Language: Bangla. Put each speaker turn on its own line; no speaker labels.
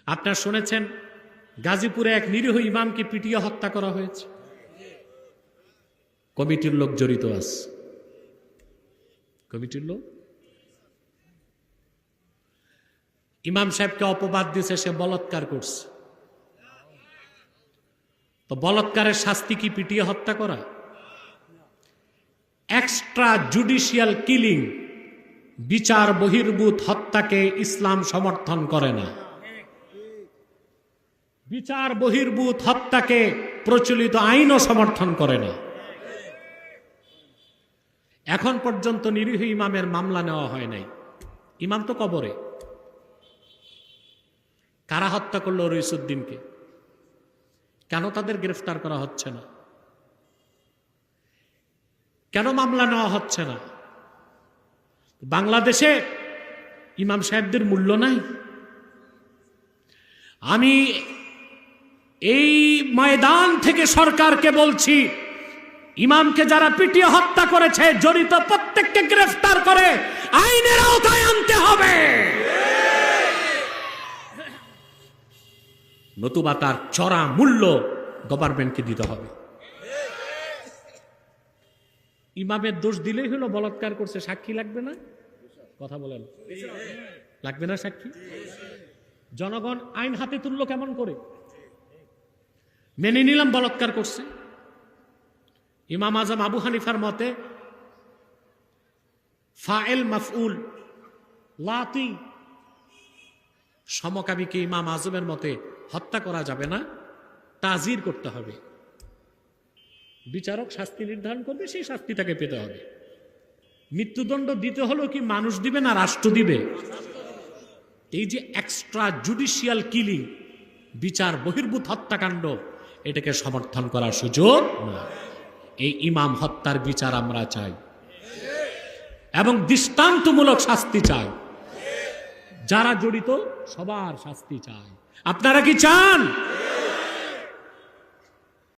আপনারা শুনেছেন গাজীপুরে এক নিরীহ ইমামকে পিটিয়ে হত্যা করা হয়েছে। কমিটির লোক জড়িত আছে, কমিটির লোক। ইমাম সাহেবকে অপবাদ দিয়েছে সে বলাৎকার করছে। তো বলাৎকারের শাস্তি কি পিটিয়ে হত্যা করা? এক্সট্রা জুডিশিয়াল কিলিং, বিচার বহির্ভূত হত্যাকে ইসলাম সমর্থন করে না। বিচার বহির্ভূত হত্যাকে প্রচলিত আইনও সমর্থন করে না। এখন পর্যন্ত নিরীহ ইমামের মামলা নেওয়া হয় নাই। ইমাম তো কবরে। কারা হত্যা করলো রইসুদ্দিনকে? কেন তাদের গ্রেফতার করা হচ্ছে না? কেন মামলা নেওয়া হচ্ছে না? বাংলাদেশে ইমাম সাহেবদের মূল্য নাই। আমি এই ময়দান থেকে সরকারকে বলছি, ইমামকে যারা পিটিয়ে হত্যা করেছে জড়িত প্রত্যেককে গ্রেফতার করে আইনের আওতায় আনতে হবে, নতুবা তার চড়া মূল্য গভর্নমেন্টকে দিতে হবে। ইমামের দোষ দিলেই হলো বলাৎকার করছে, সাক্ষী লাগবে না? কথা বলেন, লাগবে না সাক্ষী? জনগণ আইন হাতে তুললো কেমন করে? মেনে নিলাম বলাৎকার করছে। ইমাম আজম আবু হানিফার মতে ফাইল মাফউল লাতি, সমকামীকে ইমাম আজমের মতে হত্যা করা যাবে না, তাজির করতে হবে। বিচারক শাস্তি নির্ধারণ করবে, সেই শাস্তি তাকে পেতে হবে। মৃত্যুদণ্ড দিতে হলো কি মানুষ দিবে না রাষ্ট্র দিবে? এই যে এক্সট্রা জুডিশিয়াল কিলিং, বিচার বহির্ভূত হত্যাকাণ্ড, এটাকে সমর্থন করার সুযোগ না। এই ইমাম হত্যার বিচার আমরা চাই এবং দৃষ্টান্তমূলক শাস্তি চাই। যারা জড়িত সবার শাস্তি চাই। আপনারা কি চান?